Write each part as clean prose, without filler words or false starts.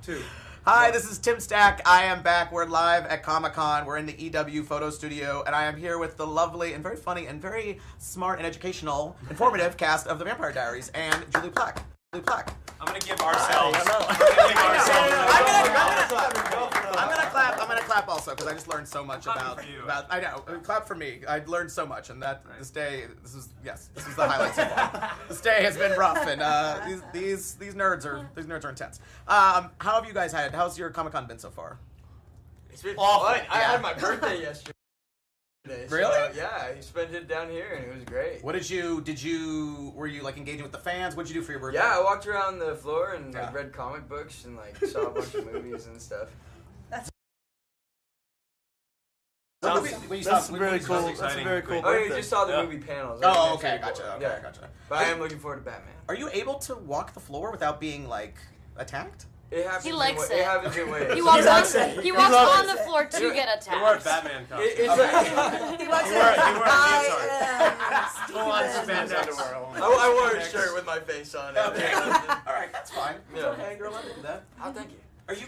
2. Hi, this is Tim Stack. I am back. We're live at Comic-Con. We're in the EW photo studio, and I am here with the lovely and very funny and very smart and educational, informative cast of The Vampire Diaries and Julie Plack. Julie Plack. I'm gonna give ourselves. I'm gonna clap also because I just learned so much about. I know. Clap for me. I learned so much, and that this was the highlight so far. This day has been rough, and these nerds are intense. How have you guys had? How's your Comic-Con been so far? It's been fun. I had my birthday yesterday. Really? So, yeah, I spent it down here and it was great. What were you like engaging with the fans? What'd you do for your birthday? Yeah, I walked around the floor and like, read comic books and like saw a bunch of movies and stuff. That's very cool. That's a very cool. Oh, you just saw the movie panels. Oh, okay, gotcha. But I am looking forward to Batman. Are you able to walk the floor without being like attacked? He likes it. It happens in ways. He walks on the floor to get attacked. He wore a Batman costume. He walks I wore a shirt with my face on it. Okay. All right, that's fine. Yeah. Okay, you're allowed to do that. Oh, thank you. Are you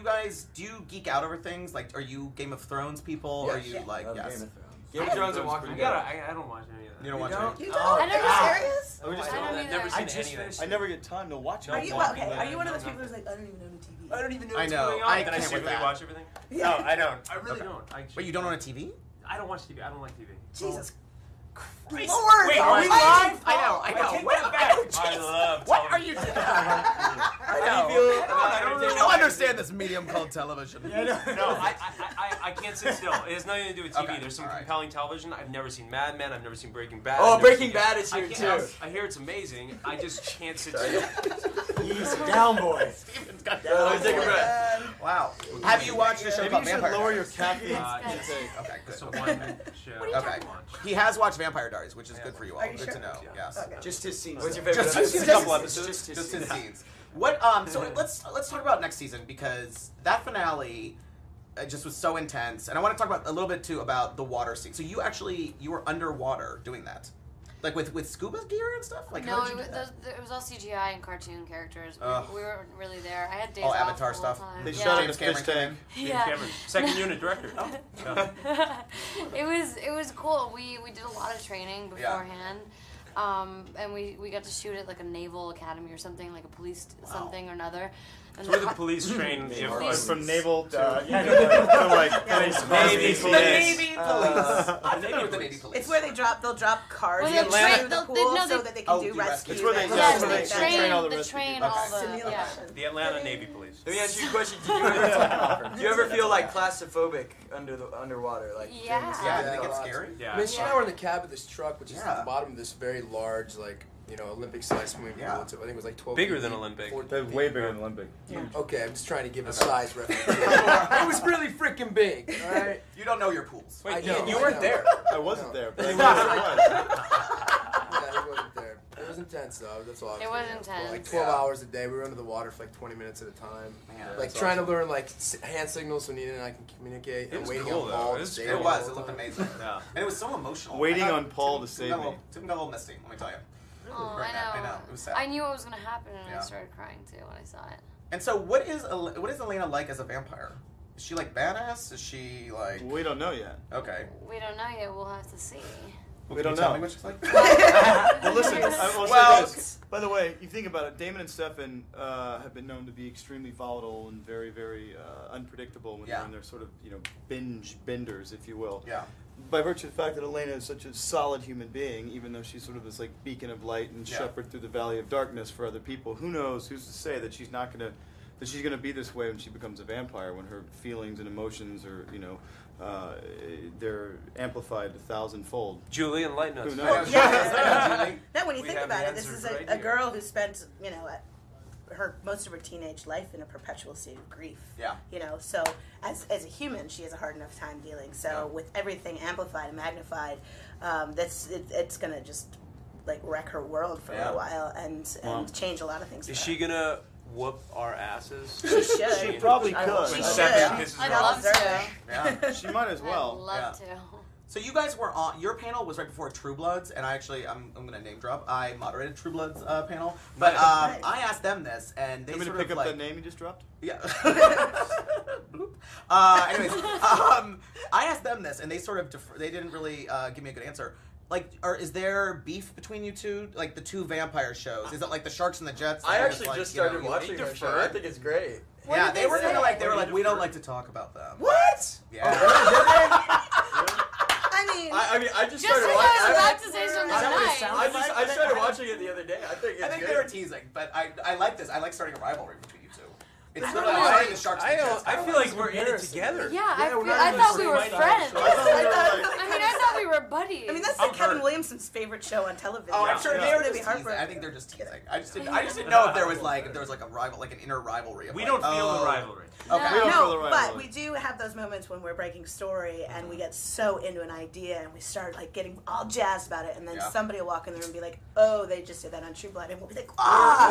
guys, do you geek out over things? Like, are you Game of Thrones people? Yes. Are you like, yes? Game of Thrones and Walking Dead. I don't watch any of that. You don't watch any? You don't? I never serious? I've never seen anything. I never get time to watch it. Are you one of those people who's like, I don't even own a TV? I don't even know I what's know. going on. I Then I can't with secretly that. watch everything? Yeah. No, I don't. I really don't. Wait, you don't own a TV? I don't watch TV. I don't like TV. Jesus Christ. Lord! Wait, are we live? I know. I love What are television. you doing? How do you feel about entertainment? I don't understand this medium called television. No, I can't sit still. It has nothing to do with TV. Okay, There's some all right. compelling television. I've never seen Mad Men. I've never seen Breaking Bad. Oh, I've never Breaking seen- Bad is here too. I hear it's amazing. I just can't sit still. Easy down, boy. Steven's got Let me take a breath. Wow. Have you watched a show Maybe called you should Vampire lower your Diaries? caffeine Yes. intake. Okay, It's a good. one-man show. Okay. He has watched Vampire Diaries, which is good for you all. Are you Good sure? to know. Yes. Okay. Just his scenes. What's your favorite Just episode? his a couple episodes. Just his scenes. What? So let's talk about next season because that finale just was so intense, and I want to talk about a little bit too about the water scene. So you were underwater doing that, like with scuba gear and stuff. Like No, how did you do that? it was all CGI and cartoon characters. Ugh. We weren't really there. I had days All off Avatar the whole stuff. time. They Yeah. shot it in a James fish Cameron. tank. James Yeah. Cameron, second unit director. Yeah. It was cool. We did a lot of training beforehand. And we got to shoot at like a naval academy or something, like a police something or another. And So where the police train From naval to like Navy The police. Navy Police. I'm familiar with the Navy Police. It's where they'll drop cars Well, in they'll train- the they'll- pool no, so they- that they can Oh, do do rescue. rescue. It's where they- Yes, so they they train train all the train rescue all the Simulation. The Atlanta Navy Police. Let me ask you a question. Do you ever feel like claustrophobic underwater? Like Yeah. Yeah, did it get scary? Yeah. Mitch and I were in the cab of this truck, which is Yeah. at the bottom of this very large, like, Olympic-sized swimming pool. Yeah. I think it was like 12 Bigger feet than deep, Olympic. 14 They're feet. way bigger than Olympic. Okay, I'm just trying to give a size reference. It was really freaking big, all right? You don't know your pools. I Wait, know, you I weren't know. there. I wasn't No. there, but I He was. Yeah, he wasn't there. It was intense, though. That's all I was It was thinking. intense. Like 12 Yeah. hours a day. We were under the water for like 20 minutes at a time. Man, Like that's trying awesome. to learn like hand signals so Nina and I can communicate. It and was waiting cool, on though. Paul It to was save It me was. all It the looked time. amazing. Yeah. And it was so emotional. Waiting I thought on Paul Tim- to Tim save got a me. little- Tim got a little misty, let me tell you. Oh, Right now, I I know. know. It was sad. I knew what was gonna happen, and Yeah. I started crying too when I saw it. And so, what is Elena like as a vampire? Is she like badass? Is she like We don't know yet. okay? We don't know yet. We'll have to see. We Can don't you tell know. me what she's like? Well, listen, I will Well- say this. By the way, you think about it, Damon and Stefan have been known to be extremely volatile and very, very unpredictable when Yeah. they're in their sort of, binge benders, if you will. Yeah. By virtue of the fact that Elena is such a solid human being, even though she's sort of this like beacon of light and Yeah. shepherd through the valley of darkness for other people, who knows? Who's to say that she's not gonna be this way when she becomes a vampire? When her feelings and emotions are, they're amplified 1,000-fold. Julie, enlighten us. Who knows? Yeah. No, when you We think have about the it, this answers is right a here. girl who spent, most of her teenage life in a perpetual state of grief. Yeah. So as a human, she has a hard enough time dealing. So with everything amplified and magnified, it's gonna just like wreck her world for a while and change a lot of things. Is for she her. gonna whoop our asses? She should. She probably I- could. She Stefan should. pisses I'd her love off. to. Yeah. She might as well. I'd love to. So you guys were on. Your panel was right before True Bloods, and I'm gonna name drop. I moderated True Bloods panel, but Nice. I asked them this, and they Want me to sort pick of up like the name you just dropped? yeah. Anyways, I asked them this, and they sort of they didn't really give me a good answer. Like, is there beef between you two? Like the two vampire shows? Is it like the Sharks and the Jets? I that actually like, just started you watching know, their show. I think it's great. What yeah, did they they were say? they were like, we don't like to talk about them. What? Yeah. I mean, I just Just started because I was watching. about to say something nice. I started watching it the other day. I think it's I think good. they were teasing, but I like this. I like starting a rivalry between you two. It's I literally don't know. starting the Sharks and the Jets. I feel like we're in it together. Yeah, we're not I even thought we the were same friends. show. I thought we were buddies. I mean, that's I'm like Kevin hurt. Williamson's favorite show on television. Oh, I'm sure It's they were gonna just be teasing. heartbreaking. I think they're just teasing. I just didn't know if there was like a rival, like an inner rivalry. Of We like, don't feel oh. the rivalry. Okay. We don't feel the No, but rivalry. we do have those moments when we're breaking story and we get so into an idea and we start like getting all jazzed about it, and then Yeah. somebody will walk in there and be like, "Oh, they just did that on True Blood," and we'll be like, "Ah,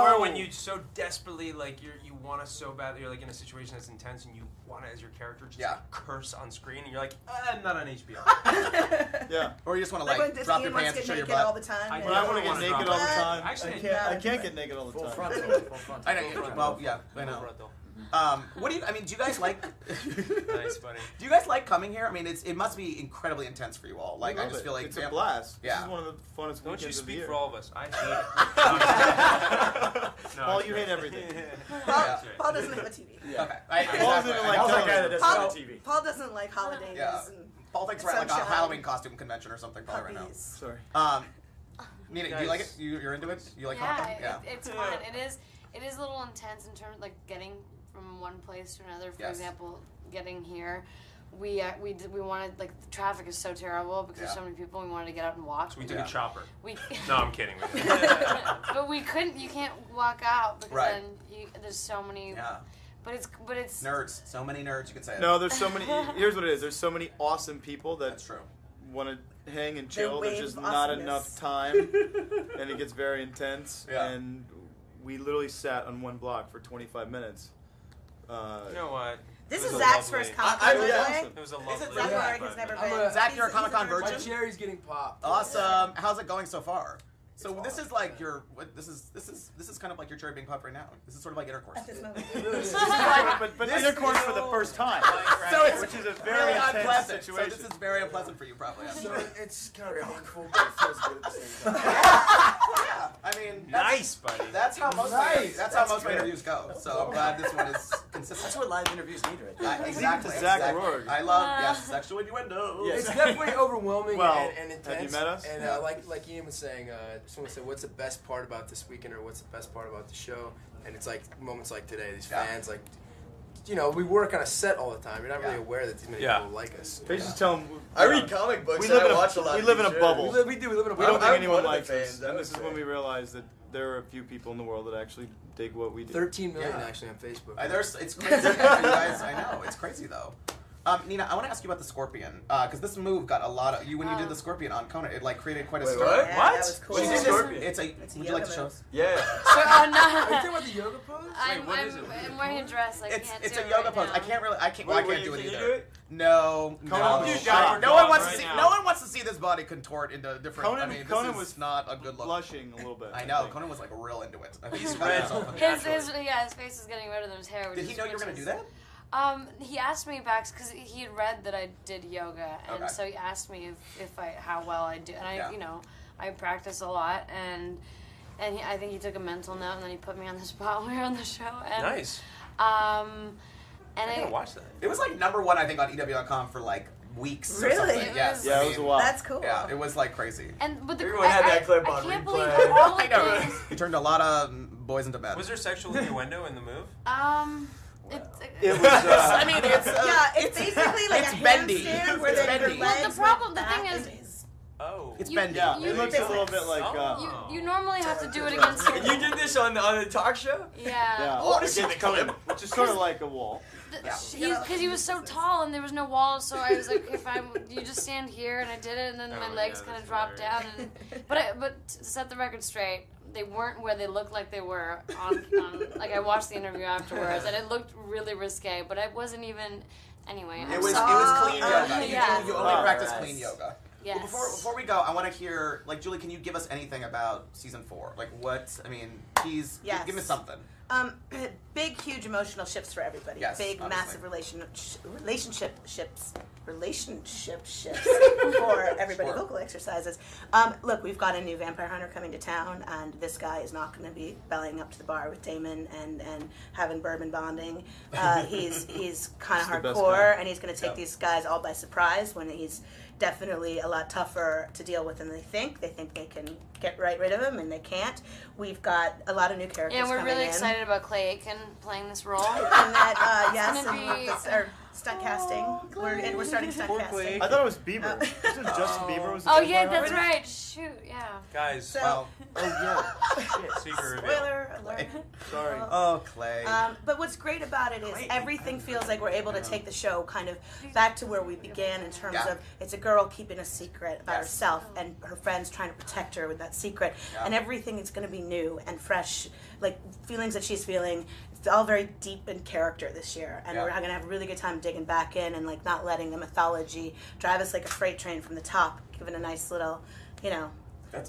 no!" Or when you so desperately like you want to so badly, you're like in a situation that's intense and you want to as your character just curse on screen and you're like, not on HBO. Yeah. Or you just want to Like like when drop Ian your wants pants to and get show your naked all butt. the time. I When I want to don't get wanna naked drop all the that. time, Actually, I can't get naked all the Full time. frontal. Full frontal. I know. Well, yeah, I know. What do you? I mean, do you guys like? Nice, buddy. Do you guys like coming here? I mean, it must be incredibly intense for you all. Like, We I love just it. feel like it's a blast. Yeah. This is one of the funnest Don't you weekends of the speak year. for all of us. I hate it. No, Paul, I'm you kidding. hate everything. Paul doesn't have a TV. Okay. Paul's even like Paul's telling that guy me. that doesn't Paul, have a TV. Paul doesn't like holidays Yeah. and Paul thinks we're at like a Sunshine. Halloween costume convention or something probably right now. puppies. Sorry. Nina, do you like it? You're into it? You like Comic-Con? It's fun. It is a little intense in terms of like getting from one place to another. For Yes. example, getting here, we wanted, like, the traffic is so terrible because there's so many people. We wanted to get out and walk. So we took a chopper. We No, I'm kidding. but we couldn't. You can't walk out because Right. then there's so many. Yeah. But it's Nerds. So many nerds. You could say it. No, there's so many. Here's what it is. There's so many awesome people That's that true. want to hang and chill. There's wave just of not awesomeness. enough time, and it gets very intense. Yeah. And we literally sat on one block for 25 minutes. You know what? This It is was a Zach's lovely- first Comic I- Con, by the yeah. way. It was a Is it lovely. Zach Zach Yeah. Warwick has never I'm been. a- Zach, you're a He's Comic-Con virgin. virgin? My cherry's getting popped. Awesome. How's it going so far? So this is like your. This is kind of like your cherry being popped right now. This is sort of like intercourse. At this moment. but intercourse for the first time. So it's which is a very really intense unpleasant. situation. So this is very unpleasant for you, probably. So it's kind of painful, but it feels good at the same time. Yeah. I mean, Nice, buddy. that's how most Nice. that's how That's most my good. interviews go. So I'm glad this one is consistent. That's what live interviews need right there. Exactly. to Zach exactly. Rourke. I love sexual innuendo. Yes. It's definitely overwhelming Well, and intense. have you met us? And Yeah. like Ian was saying, someone said, "What's the best part about this weekend?" or "What's the best part about the show?" And it's like moments like today. These Yeah. fans, like, you know, we work on a set all the time. You're not really Yeah. aware that these many Yeah. people like us. They just tell them. I read comic books We and live I in a- watch a lot we of live in these a shows. bubble. We do. We live in a We don't bubble. think I'm anyone one of the likes us, fans, I and would this is say. when we realized that there are a few people in the world that actually dig what we do. 13 million Yeah. actually on Facebook. It's crazy, you guys. I know it's crazy though. Nina, I want to ask you about the Scorpion because this move got a lot of when you did the Scorpion on Conan. It like created quite a Wait, stir. what? Yeah, What? that was cool. What is What's this? Scorpion? It's a. It's a Would you like to yoga show move. us? Yeah. So, Are you no. talking about the yoga pose? I'm what is it? I'm wearing a dress. I can't It's do a it yoga right pose. now. I can't really. I can't. Well, I Wait, can't do it can you either. do it? No. Conan, no. you got No one wants right to see. now. No one wants to see this body contort into different. Conan, I mean, Conan this was is not a good look. blushing a little bit. I know. think. Conan was like real into it. I think He's got red. himself in His naturally. his face is getting redder than his hair. Did he know you were gonna do that? He asked me back because he had read that I did yoga, and Okay. so he asked me if how well I do, and Yeah. I practice a lot, and I think he took a mental note, and then he put me on the spot when we were on the show. And, Nice. And I gotta watch that. It was like #1, I think, on EW.com for like weeks. Or Really? something. It Yes. was- Yeah, I it was a mean, while. That's cool. Yeah, it was like crazy. but the Everyone had that clip I on can't replay. believe all the I know. things. He turned a lot of boys into men. Was there sexual innuendo in the move? It was. I mean, it's Yeah, it's basically like it's a bendy. handstand where It's their bendy. legs Well, the problem- went the thing back is- and Oh. It's You- bendy. Yeah, you- it looks a little bit like. You normally have to do it against And you did this on the talk show? Yeah. Yeah, Well, see the against clip. Conan, which is sort of like a wall. Because he was so tall and there was no walls, so I was like, okay, fine, you just stand here, and I did it, and then my Oh, legs yeah, kind of that's dropped down. And, but to set the record straight, they weren't where they looked like they were on like I watched the interview afterwards, and it looked really risque, but I wasn't even Anyway, It was clean yoga. Yeah. You only practice clean yoga. Yes. Well, before we go, I want to hear, like, Julie, can you give us anything about season 4? Like, what? I mean, give me something. Big, huge emotional shifts for everybody. Yes, big, obviously. massive relationship shifts for everybody. Sure. Vocal exercises. Look, we've got a new vampire hunter coming to town, and this guy is not going to be bellying up to the bar with Damon and having bourbon bonding. He's kind of hardcore, and he's going to take these guys all by surprise when he's definitely a lot tougher to deal with than they think. They think they can get rid of him, and they can't. We've got a lot of new characters coming in. Yeah, we're really excited about Clay Aiken playing this role. And that, It's gonna be... stunt casting. We're starting stunt casting. I thought it was Bieber. Isn't Justin Bieber was the Oh yeah, vampire that's hunter? right. Shoot, yeah. Guys, So, secret reveal. spoiler alert. Sorry. Oh, Clay. But what's great about it is everything feels like we're able to take the show kind of back to where we began in terms of it's a girl keeping a secret about herself and her friends trying to protect her with that secret. And everything is going to be new and fresh, like feelings that she's feeling. It's all very deep in character this year, and we're going to have a really good time digging back in and like not letting the mythology drive us like a freight train from the top, giving a nice little,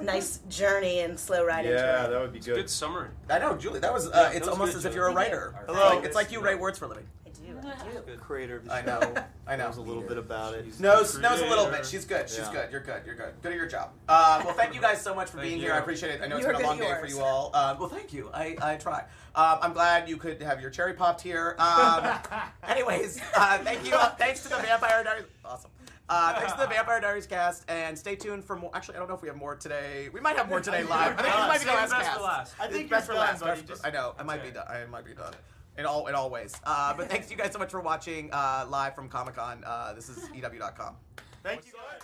nice journey and slow ride into it. Yeah, that would be good. Good summary. I know, Julie. That was. It's was almost good, as if Julie. you're a writer. Hello. It's like you write words for a living. I do. Creator of the I show. know. I know. Knows a little bit about it. Knows a little bit. She's good. She's Yeah. good. You're good. You're good. Good at your job. Well, thank you guys so much for being here. I appreciate it. I know it's You been a were long good day at for yours. you all. Well, thank you. I try. I'm glad you could have your cherry popped here. Anyways, thank you. Thanks to the Vampire Diaries. Awesome. Thanks to the Vampire Diaries cast, and stay tuned for more. Actually, I don't know if we have more today. We might have more today live. I think this might be the last Best cast. for last. I think Best you're for done, last. buddy. I know. I might be done. I might be done. In all ways. But thanks you guys so much for watching live from Comic-Con. This is EW.com. Thank you guys.